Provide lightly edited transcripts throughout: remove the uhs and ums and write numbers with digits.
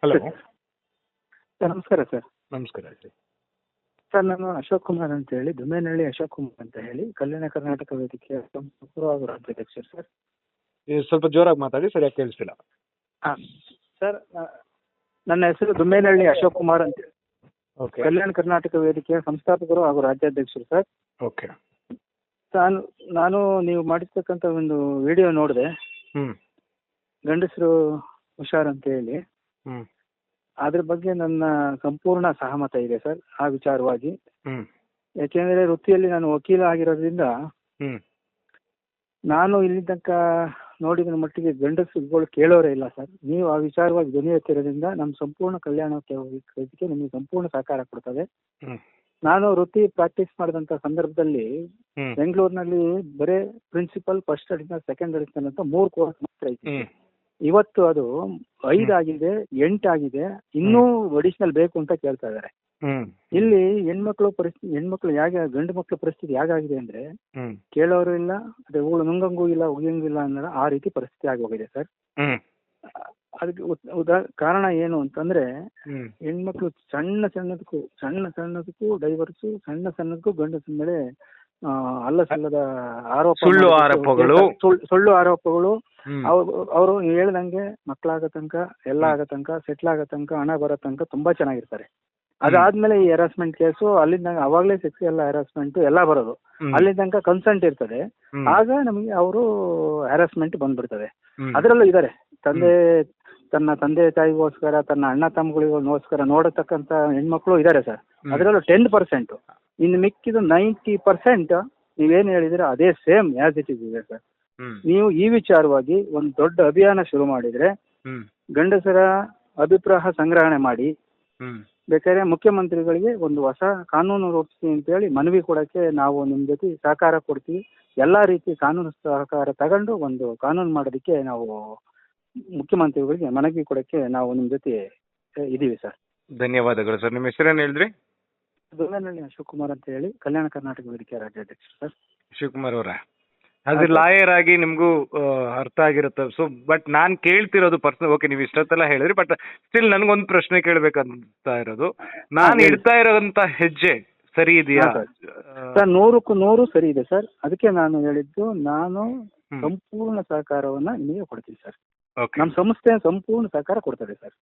Hello sir ನಮಸ್ಕಾರ sir. ನಮಸ್ಕಾರ sir. Sir ನಾನು ಅಶೋಕ್ ಕುಮಾರ್ ಅಂತ ಹೇಳಿ ದುಮ್ಮೇನಹಳ್ಳಿ ಅಶೋಕ್ ಕುಮಾರ್ ಅಂತ ಹೇಳಿ ಕಲ್ಯಾಣ ಕರ್ನಾಟಕ ವೇದಿಕೆಯ ಸಂಪೂರ್ಣ ರಾಜ್ಯಾಧ್ಯಕ್ಷರು ಸರ್. ಸ್ವಲ್ಪ ಜೋರಾಗಿ ಮಾತಾಡಿ, ಸರಿಯಾಗಿ ಕೇಳಿಸ್ತಿಲ್ಲ. ಹಾಂ ಸರ್, ನನ್ನ ಹೆಸರು ದುಮ್ಮೇನಹಳ್ಳಿ ಅಶೋಕ್ ಕುಮಾರ್ ಅಂತ ಹೇಳಿ ಓಕೆ ಕಲ್ಯಾಣ ಕರ್ನಾಟಕ ವೇದಿಕೆಯ ಸಂಸ್ಥಾಪಕರು ಹಾಗೂ ರಾಜ್ಯಾಧ್ಯಕ್ಷರು ಸರ್. ಓಕೆ. ನಾನು ನೀವು ಮಾಡಿರ್ತಕ್ಕಂಥ ಒಂದು ವಿಡಿಯೋ ನೋಡಿದೆ, ಗಂಡಸರು ಹುಷಾರ್ ಅಂತ ಹೇಳಿ. ಅದ್ರ ಬಗ್ಗೆ ನನ್ನ ಸಂಪೂರ್ಣ ಸಹಮತ ಇದೆ ಸರ್ ಆ ವಿಚಾರವಾಗಿ. ಯಾಕೆಂದ್ರೆ ವೃತ್ತಿಯಲ್ಲಿ ನಾನು ವಕೀಲ ಆಗಿರೋದ್ರಿಂದ ನಾನು ಇಲ್ಲಿ ತನಕ ನೋಡಿದ ಮಟ್ಟಿಗೆ ಗಂಡಸುಗಳು ಕೇಳೋರೇ ಇಲ್ಲ ಸರ್. ನೀವು ಆ ವಿಚಾರವಾಗಿ ಧ್ವನಿ ಎತ್ತಿರೋದ್ರಿಂದ ನಮ್ಮ ಸಂಪೂರ್ಣ ಕಲ್ಯಾಣಕ್ಕೆ ವೇದಿಕೆ ನಿಮಗೆ ಸಂಪೂರ್ಣ ಸಹಕಾರ ಕೊಡ್ತದೆ. ನಾನು ವೃತ್ತಿ ಪ್ರಾಕ್ಟೀಸ್ ಮಾಡಿದಂಥ ಸಂದರ್ಭದಲ್ಲಿ ಬೆಂಗಳೂರಿನಲ್ಲಿ ಬರೇ principal, first additional, second additional ಅಂತ 3 ಕೋರ್ಸ್ ಮಾತ್ರ ಇತ್ತು. ಇವತ್ತು ಅದು 5 ಆಗಿದೆ, 8 ಆಗಿದೆ, ಇನ್ನೂ ಅಡಿಷನಲ್ ಬೇಕು ಅಂತ ಕೇಳ್ತಾ ಇದ್ದಾರೆ. ಇಲ್ಲಿ ಹೆಣ್ಮಕ್ಳು ಹೇಗೆ, ಗಂಡು ಮಕ್ಳ ಪರಿಸ್ಥಿತಿ ಹೇಗಾಗಿದೆ ಅಂದ್ರೆ ಕೇಳೋರು ಇಲ್ಲ, ಅದೇ ನುಂಗಂಗೂ ಇಲ್ಲ, ಉಗಿಯಂಗಿಲ್ಲ ಅನ್ನೋ ಆ ರೀತಿ ಪರಿಸ್ಥಿತಿ ಆಗಿ ಹೋಗಿದೆ ಸರ್. ಅದಕ್ಕೆ ಕಾರಣ ಏನು ಅಂತಂದ್ರೆ ಹೆಣ್ಮಕ್ಳು ಸಣ್ಣ ಸಣ್ಣದಕ್ಕೂ ಡೈವರ್ಸು, ಸಣ್ಣದಕ್ಕೂ ಗಂಡಸಿನ ಮೇಲೆ ಅಲ್ಲ ಸಲ್ಲದ ಸುಳ್ಳು ಆರೋಪಗಳು. ಅವರು ಹೇಳ್ದಂಗೆ ಮಕ್ಕಳಾಗೋ ತನಕ, ಎಲ್ಲ ಆಗೋ ತನಕ, ಸೆಟ್ಲ್ ಆಗೋ ತನಕ, ಹಣ ಬರೋ ತನಕ ತುಂಬಾ ಚೆನ್ನಾಗಿರ್ತಾರೆ. ಅದಾದ್ಮೇಲೆ ಈ ಹರಾಸ್ಮೆಂಟ್ ಕೇಸು, ಅಲ್ಲಿಂದ ಅವಾಗಲೇ ಸೆಕ್ಸುಯಲ್ ಹರಾಸ್ಮೆಂಟ್ ಎಲ್ಲ ಬರೋದು. ಅಲ್ಲಿ ತನಕ ಕನ್ಸೆಂಟ್ ಇರ್ತದೆ, ಆಗ ನಮಗೆ ಅವರು ಹರಾಸ್ಮೆಂಟ್ ಬಂದ್ಬಿಡ್ತದೆ. ಅದರಲ್ಲೂ ಇದಾರೆ, ತನ್ನ ತಂದೆ ತಾಯಿಗೋಸ್ಕರ, ತನ್ನ ಅಣ್ಣ ತಮ್ಮಗಳಿಗೋಸ್ಕರ ನೋಡತಕ್ಕಂತ ಹೆಣ್ಮಕ್ಳು ಇದಾರೆ ಸರ್. ಅದರಲ್ಲೂ 10%. ಇನ್ನು ಮಿಕ್ಕಿದ 90% ನೀವೇನು ಹೇಳಿದ್ರೆ ಅದೇ ಸೇಮ್ ಆಸ್ ಇಟ್ ಇಸ್ ಇದೆ ಸರ್. ನೀವು ಈ ವಿಚಾರವಾಗಿ ಒಂದು ದೊಡ್ಡ ಅಭಿಯಾನ ಶುರು ಮಾಡಿದ್ರೆ, ಗಂಡಸರ ಅಭಿಪ್ರಾಯ ಸಂಗ್ರಹಣೆ ಮಾಡಿ, ಬೇಕಾದ್ರೆ ಮುಖ್ಯಮಂತ್ರಿಗಳಿಗೆ ಒಂದು ಹೊಸ ಕಾನೂನು ರೂಪಿಸಿ ಅಂತೇಳಿ ಮನವಿ ಕೊಡಕ್ಕೆ ನಾವು ನಿಮ್ಮ ಜೊತೆ ಸಹಕಾರ ಕೊಡ್ತೀವಿ. ಎಲ್ಲಾ ರೀತಿ ಕಾನೂನು ಸಹಕಾರ ತಗೊಂಡು ಒಂದು ಕಾನೂನು ಮಾಡೋದಕ್ಕೆ ನಾವು ಮುಖ್ಯಮಂತ್ರಿಗಳಿಗೆ ಮನವಿ ಕೊಡಕ್ಕೆ ನಾವು ನಿಮ್ಮ ಜೊತೆ ಇದೀವಿ ಸರ್. ಧನ್ಯವಾದಗಳು ಸರ್. ನಿಮ್ಮ ಹೆಸರೇನು ಹೇಳಿದ್ರಿ? ದುಮ್ಮೇನಹಳ್ಳಿ ಅಶೋಕ್ ಕುಮಾರ್ ಅಂತ ಹೇಳಿ ಕಲ್ಯಾಣ ಕರ್ನಾಟಕ ವೇದಿಕೆ ರಾಜ್ಯಾಧ್ಯಕ್ಷರು ಸರ್. ಶಿವಕುಮಾರ್ ಅವರ ಅದು ಲಾಯರ್ ಆಗಿ ನಿಮಗೂ ಅರ್ಥ ಆಗಿರುತ್ತೆ. ಸೊ ಬಟ್ ನಾನು ಕೇಳ್ತಿರೋದು ಪರ್ಸನಲ್, ಓಕೆ ನೀವು ಇಷ್ಟೊತ್ತೆಲ್ಲ ಹೇಳಿದ್ರಿ, ಬಟ್ ಸ್ಟಿಲ್ ನನಗೊಂದು ಪ್ರಶ್ನೆ ಕೇಳಬೇಕಂತ ಇರೋದು, ನಾನು ಇಡ್ತಾ ಇರೋಂಥ ಹೆಜ್ಜೆ ಸರಿ ಇದೆಯಾ ಸರ್? 100ಕ್ಕೂ 100 ಸರಿ ಇದೆ ಸರ್. ಅದಕ್ಕೆ ನಾನು ಹೇಳಿದ್ದು, ನಾನು ಸಂಪೂರ್ಣ ಸಹಕಾರವನ್ನ ನಿಮಗೆ ಕೊಡ್ತೀನಿ ಸರ್. ನಮ್ಮ ಸಂಸ್ಥೆ ಸಂಪೂರ್ಣ ಸಹಕಾರ ಕೊಡ್ತದೆ ಸರ್.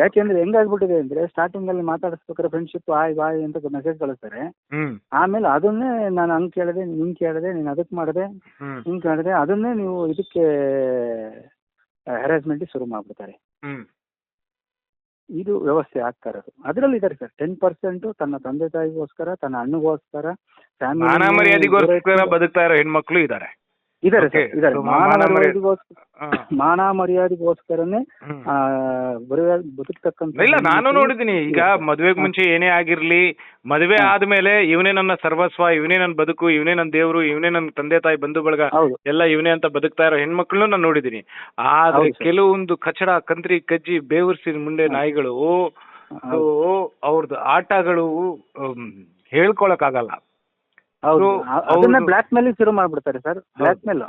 ಯಾಕೆಂದ್ರೆ ಹೆಂಗಾಗ್ಬಿಟ್ಟಿದೆ ಅಂದ್ರೆ, ಸ್ಟಾರ್ಟಿಂಗ್ ಅಲ್ಲಿ ಮಾತಾಡಿಸ್ಬೇಕಾದ್ರೆ ಫ್ರೆಂಡ್ಶಿಪ್ ಬಾಯ್ ಅಂತ ಮೆಸೇಜ್ ಕಳಿಸ್ತಾರೆ. ಆಮೇಲೆ ಅದನ್ನೇ ನಾನು ಹಂಗ್ ಕೇಳಿದೆ, ಹಿಂಗ್ ಕೇಳಿದೆ, ನೀನ್ ಅದಕ್ಕೆ ಮಾಡಿದೆ, ಹಿಂಗ್ ಕೇಳಿದೆ, ಅದನ್ನೇ ನೀವು ಇದಕ್ಕೆ ಹ್ಯಾರಾಸ್ಮೆಂಟ್ ಶುರು ಮಾಡ್ಬಿಡ್ತಾರೆ. ಇದು ವ್ಯವಸ್ಥೆ ಆಗ್ತಾ ಇರೋದು. ಅದರಲ್ಲಿ ಇದಾರೆ ಸರ್ 10% ತನ್ನ ತಂದೆ ತಾಯಿಗೋಸ್ಕರ, ತನ್ನ ಅಣ್ಣಗೋಸ್ಕರ, ಮರ್ಯಾದೆಗೋಸ್ಕರ ಬದುಕ್ತಾ ಇರೋ ಹೆಣ್ಮಕ್ಳು ಇದಾರೆ. ಇದಾರೆ ಸರ್, ಇದಾರೆ. ಮಾನ ಮರ್ಯಾದೆಗೋಸ್ಕರನೇ ಬದುಕ್ತಕ್ಕಂಥ. ಇಲ್ಲ, ನಾನು ನೋಡಿದೀನಿ. ಈಗ ಮದುವೆಗೆ ಮುಂಚೆ ಏನೇ ಆಗಿರ್ಲಿ, ಮದುವೆ ಆದ್ಮೇಲೆ ಇವನೇ ನನ್ನ ಸರ್ವಸ್ವ, ಇವನೇ ನನ್ನ ಬದುಕು, ಇವನೇ ನನ್ನ ದೇವ್ರು, ಇವನೇ ನನ್ನ ತಂದೆ ತಾಯಿ ಬಂಧು ಬಳಗ ಎಲ್ಲ ಇವನೇ ಅಂತ ಬದುಕ್ತಾ ಇರೋ ಹೆಣ್ಮಕ್ಳನ್ನು ನಾನು ನೋಡಿದೀನಿ. ಆದ್ರೆ ಕೆಲವೊಂದು ಕಚಡ, ಕಂತ್ರಿ, ಕಜ್ಜಿ, ಬೇವರ್ಸಿನ ಮುಂಡೆ ನಾಯಿಗಳು, ಅವ್ರದ್ದು ಆಟಗಳು ಹೇಳ್ಕೊಳಕ್ ಆಗಲ್ಲ. ಅದನ್ನ ಬ್ಲಾಕ್ ಮೇಲ್ ಶುರು ಮಾಡ್ಬಿಡ್ತಾರೆ ಸರ್. ಬ್ಲಾಕ್ ಮೇಲ್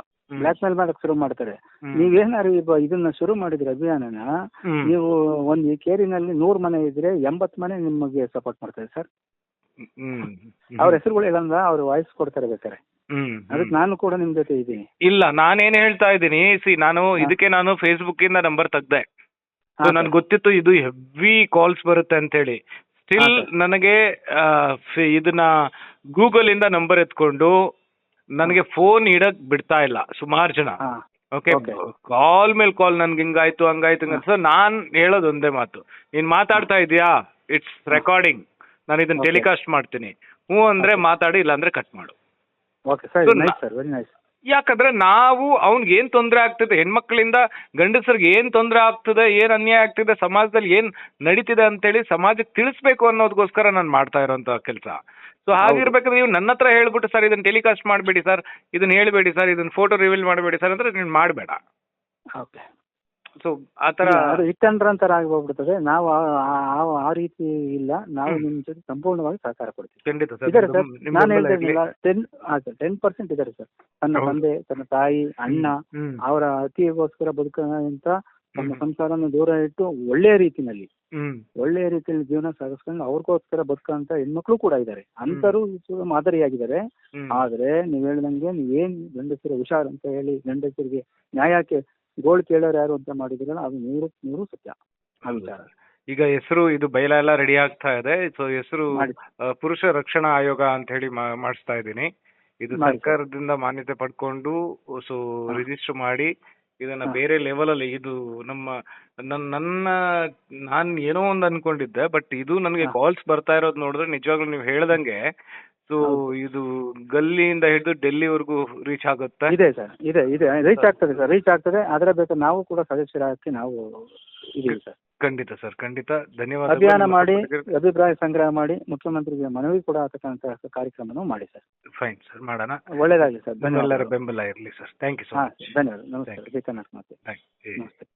ಮಾಡಕ್ ಶುರು ಮಾಡ್ತಾರೆ. ನೀವೇನಾರು ಇದನ್ನ ಶುರು ಮಾಡಿದ್ರೆ ಅಭಿಯಾನನ, ನೀವು ಒಂದು ಕೇರಿನಲ್ಲಿ 100 ಮನೆ ಇದ್ರೆ 80 ಮನೆ ನಿಮಗೆ ಸಪೋರ್ಟ್ ಮಾಡ್ತಾರೆ ಸರ್. ಅವ್ರ ಹೆಸರುಗಳು ಹೇಳಂದ ಅವ್ರ ವಾಯ್ಸ್ ಕೊಡ್ತಾರೆ ಬೇಕಾರೆ. ಅದಕ್ಕೆ ನಾನು ಕೂಡ ನಿಮ್ ಜೊತೆ ಇದ್ದೀನಿ. ಇಲ್ಲ, ನಾನೇನ್ ಹೇಳ್ತಾ ಇದ್ದೀನಿ, ನಾನು ಫೇಸ್ಬುಕ್ ಇಂದ ನಂಬರ್ ತೆಗ್ದೆ. ನನ್ಗೆ ಗೊತ್ತಿತ್ತು ಇದು ಹೆವಿ ಕಾಲ್ಸ್ ಬರುತ್ತೆ ಅಂತ ಹೇಳಿ. ಸ್ಟಿಲ್ ನನಗೆ ಇದನ್ನ ಗೂಗಲ್ ಇಂದ ನಂಬರ್ ಎತ್ಕೊಂಡು ನನಗೆ ಫೋನ್ ಇಡಕ್ ಬಿಡ್ತಾ ಇಲ್ಲ ಸುಮಾರು ಜನ. ಓಕೆ, ಕಾಲ್ ಮೇಲೆ ಕಾಲ್, ನನ್ಗೆ ಹಿಂಗಾಯ್ತು ಹಂಗಾಯ್ತು ಅಂತ. ನಾನ್ ಹೇಳೋದು ಒಂದೇ ಮಾತು, ನೀನ್ ಮಾತಾಡ್ತಾ ಇದೀಯಾ, ಇಟ್ಸ್ ರೆಕಾರ್ಡಿಂಗ್, ನಾನು ಇದನ್ನ ಟೆಲಿಕಾಸ್ಟ್ ಮಾಡ್ತೀನಿ. ಹ್ಞೂ ಅಂದ್ರೆ ಮಾತಾಡಿ, ಇಲ್ಲ ಅಂದ್ರೆ ಕಟ್ ಮಾಡು. ಯಾಕಂದ್ರೆ ನಾವು ಅವ್ನಿಗೆ ಏನ್ ತೊಂದರೆ ಆಗ್ತಿದೆ, ಹೆಣ್ಮಕ್ಳಿಂದ ಗಂಡಸರಿಗೆ ಏನ್ ತೊಂದರೆ ಆಗ್ತದೆ, ಏನ್ ಅನ್ಯಾಯ ಆಗ್ತಿದೆ, ಸಮಾಜದಲ್ಲಿ ಏನ್ ನಡೀತಿದೆ ಅಂತೇಳಿ ಸಮಾಜಕ್ಕೆ ತಿಳಿಸ್ಬೇಕು ಅನ್ನೋದಕ್ಕೋಸ್ಕರ ನಾನು ಮಾಡ್ತಾ ಇರೋಂಥ ಕೆಲಸ. ಸೊ ಹಾಗಿರ್ಬೇಕಾದ್ರೆ ನೀವು ನನ್ನ ಹತ್ರ ಹೇಳ್ಬಿಟ್ಟು, ಸರ್ ಇದನ್ನ ಟೆಲಿಕಾಸ್ಟ್ ಮಾಡಬೇಡಿ ಸರ್, ಇದನ್ನ ಹೇಳ್ಬೇಡಿ ಸರ್, ಇದನ್ನ ಫೋಟೋ ರಿವೀಲ್ ಮಾಡಬೇಡಿ ಸರ್ ಅಂದ್ರೆ ನೀನು ಮಾಡಬೇಡ. ಸೊ ಆತರ ಇಟ್ಟಂತರ ಆಗೋಗ್ಬಿಡ್ತದೆ. ನಾವು ಆ ರೀತಿ ಇಲ್ಲ. ನಾವು ನಿಮ್ ಜೊತೆ ಸಂಪೂರ್ಣವಾಗಿ ಸಹಕಾರ ಕೊಡ್ತೀವಿ. ಖಂಡಿತ ಸರ್. ನಾನು ಹೇಳ್ತಿರ್ಲಿಲ್ಲ, 10% ಇದಾರೆ ಸರ್. ತನ್ನ ತಂದೆ, ತನ್ನ ತಾಯಿ, ಅಣ್ಣ, ಅವರ ಅತಿಗೋಸ್ಕರ ಬದುಕಂತ ತಮ್ಮ ಸಂಸಾರನ ದೂರ ಇಟ್ಟು ಒಳ್ಳೆಯ ರೀತಿನಲ್ಲಿ ಹ್ಮ್ ಒಳ್ಳೆಯ ರೀತಿಯಲ್ಲಿ ಜೀವನ ಸಾಗಿಸ್ಕೊಂಡು ಅವ್ರಿಗೋಸ್ಕರ ಬದುಕಂತ ಹೆಣ್ಮಕ್ಳು ಕೂಡ ಇದ್ದಾರೆ. ಅಂತರೂ ಮಾದರಿಯಾಗಿದ್ದಾರೆ. ಹ್ಮ್ ಆದ್ರೆ ನೀವ್ ಹೇಳ್ದಂಗೆ ನೀವೇನ್ ಗಂಡಸರು ಹುಷಾರ್ ಅಂತ ಹೇಳಿ ಗಂಡಸರಿಗೆ ನ್ಯಾಯಕ್ಕೆ ಗೋಳು ಕೇಳೋರು ಯಾರು ಅಂತ ಮಾಡಿದ್ರಲ್ಲ ಅದು 100% ಸತ್ಯ ಆ ವಿಚಾರ. ಈಗ ಹೆಸರು ಇದು ಬೈಲ ಎಲ್ಲ ರೆಡಿ ಆಗ್ತಾ ಇದೆ. ಸೊ ಹೆಸರು ಮಾಡಿ ಪುರುಷ ರಕ್ಷಣಾ ಆಯೋಗ ಅಂತ ಹೇಳಿ ಮಾಡಿಸ್ತಾ ಇದ್ದೀನಿ. ಇದು ಮಾಡಿ ಸರ್. ಸರ್ಕಾರದಿಂದ ಮಾನ್ಯತೆ ಪಡ್ಕೊಂಡು ಸೊ ಹಾ. ರಿಜಿಸ್ಟರ್ ಮಾಡಿ ಇದನ್ನ ಹಾ. ಬೇರೆ ಲೆವೆಲ್ ಅಲ್ಲಿ ಇದು ನಾನ್ ಏನೋ ಒಂದು ಅನ್ಕೊಂಡಿದ್ದೆ, ಬಟ್ ಇದು ನನಗೆ ಹಾ. ಕಾಲ್ಸ್ ಬರ್ತಾ ಇರೋದು ನೋಡಿದ್ರೆ ನಿಜವಾಗ್ಲೂ ನೀವು ಹೇಳ್ದಂಗೆ ಸೊ ಹೌದು. ಇದು ಗಲ್ಲಿಯಿಂದ ಹಿಡಿದು ಡೆಲ್ಲಿವರೆಗೂ ರೀಚ್ ಆಗುತ್ತೆ. ಇದೆ ಸರ್, ಇದೆ ರೀಚ್ ಆಗ್ತದೆ ಸರ್, ರೀಚ್ ಆಗ್ತದೆ. ಅದರ ಬೇಕಾದ್ರೆ ನಾವು ಕೂಡ ಸದಸ್ಯರಾಗಿ ನಾವು ಇದೀವಿ ಸರ್. ಖಂಡಿತ ಸರ್, ಖಂಡಿತ. ಧನ್ಯವಾದ. ಅಭಿಯಾನ ಮಾಡಿ ಅಭಿಪ್ರಾಯ ಸಂಗ್ರಹ ಮಾಡಿ ಮುಖ್ಯಮಂತ್ರಿಗೆ ಮನವಿ ಕೂಡ ಆಗತಕ್ಕಂತ ಕಾರ್ಯಕ್ರಮನೂ ಮಾಡಿ ಸರ್. ಫೈನ್ ಸರ್, ಮಾಡೋಣ. ಒಳ್ಳೇದಾಗಲಿ ಸರ್. ನಿಮ್ಮೆಲ್ಲರ ಧನ್ಯವಾದ. ಬೆಂಬಲ ಇರಲಿ ಸರ್. ಥ್ಯಾಂಕ್ ಯು ಸೊ ಹಾ, ಮಚ್. ಧನ್ಯವಾದ. ನಮಸ್ಕಾರ. ಜೈ ಕರ್ನಾಟಕ ಮಾತೆ. Thank you. ನಮಸ್ತೆ.